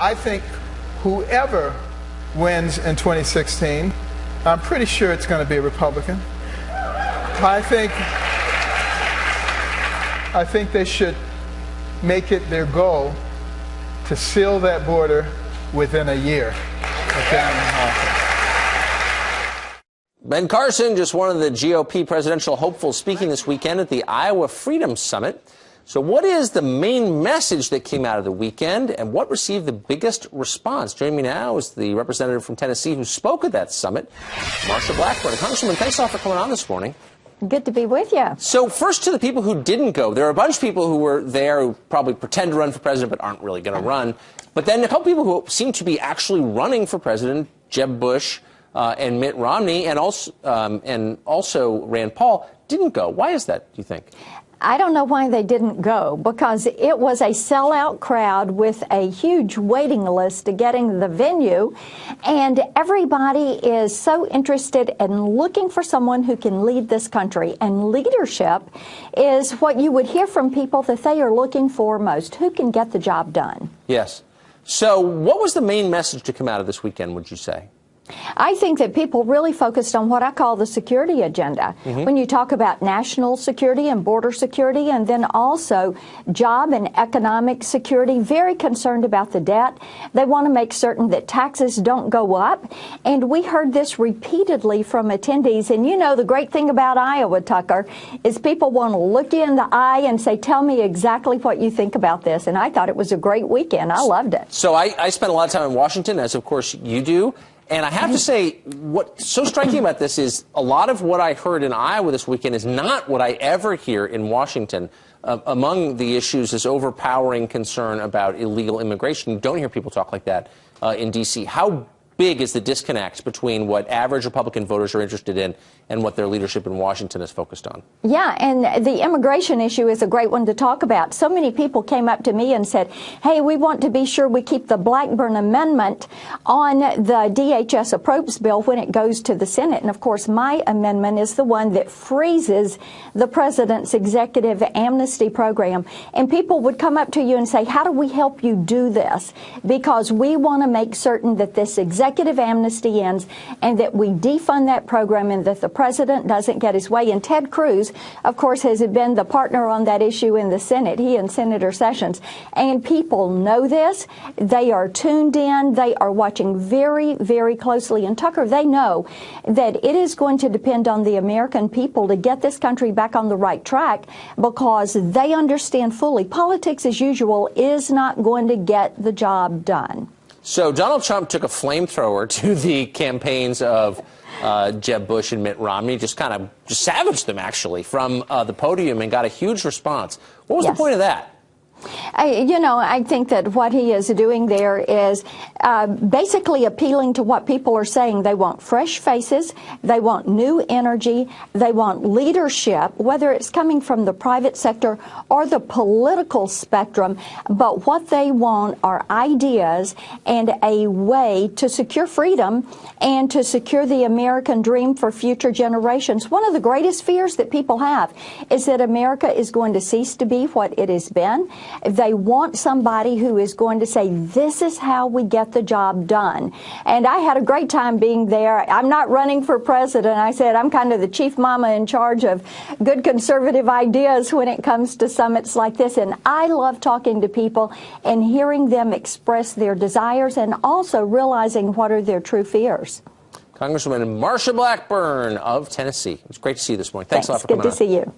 I think whoever wins in 2016, I'm pretty sure it's going to be a Republican. I think they should make it their goal to seal that border within a year of them in office. Ben Carson, just one of the GOP presidential hopefuls, speaking this weekend at the Iowa Freedom Summit. So what is the main message that came out of the weekend, and what received the biggest response? Joining me now is the representative from Tennessee who spoke at that summit, Marsha Blackburn. Congresswoman, thanks a lot for coming on this morning. Good to be with you. So first, to the people who didn't go, there are a bunch of people who were there who probably pretend to run for president but aren't really going to run. But then a couple people who seem to be actually running for president, Jeb Bush and Mitt Romney, and also Rand Paul, didn't go. Why is that, do you think? I don't know why they didn't go, because it was a sellout crowd with a huge waiting list to getting the venue, and everybody is so interested in looking for someone who can lead this country, and leadership is what you would hear from people that they are looking for most. Who can get the job done? Yes. So what was the main message to come out of this weekend, would you say? I think that people really focused on what I call the security agenda. When you talk about national security and border security, and then also job and economic security, very concerned about the debt. They want to make certain that taxes don't go up. And we heard this repeatedly from attendees. And you know, the great thing about Iowa, Tucker, is people want to look you in the eye and say, tell me exactly what you think about this. And I thought it was a great weekend. I loved it. So I spent a lot of time in Washington, as of course you do. And I have to say, what's so striking about this is a lot of what I heard in Iowa this weekend is not what I ever hear in Washington. Among the issues is overpowering concern about illegal immigration. You don't hear people talk like that in D.C. How big is the disconnect between what average Republican voters are interested in and what their leadership in Washington is focused on? Yeah, and the immigration issue is a great one to talk about. So many people came up to me and said, hey, we want to be sure we keep the Blackburn Amendment on the DHS appropriations bill when it goes to the Senate. And, of course, my amendment is the one that freezes the president's executive amnesty program. And people would come up to you and say, how do we help you do this? Because we want to make certain that this executive amnesty ends and that we defund that program and that the president doesn't get his way. And Ted Cruz, of course, has been the partner on that issue in the Senate, he and Senator Sessions. And people know this. They are tuned in. They are watching very, very closely. And Tucker, they know that it is going to depend on the American people to get this country back on the right track, because they understand fully politics as usual is not going to get the job done. So Donald Trump took a flamethrower to the campaigns of Jeb Bush and Mitt Romney, just savaged them, actually, from the podium, and got a huge response. What was the point of that? I think that what he is doing there is basically appealing to what people are saying. They want fresh faces. They want new energy. They want leadership, whether it's coming from the private sector or the political spectrum. But what they want are ideas and a way to secure freedom and to secure the American dream for future generations. One of the greatest fears that people have is that America is going to cease to be what it has been. They want somebody who is going to say, this is how we get the job done. And I had a great time being there. I'm not running for president. I said I'm kind of the chief mama in charge of good conservative ideas when it comes to summits like this. And I love talking to people and hearing them express their desires and also realizing what are their true fears. Congresswoman Marsha Blackburn of Tennessee. It's great to see you this morning. Thanks a lot for coming on. Good to see you.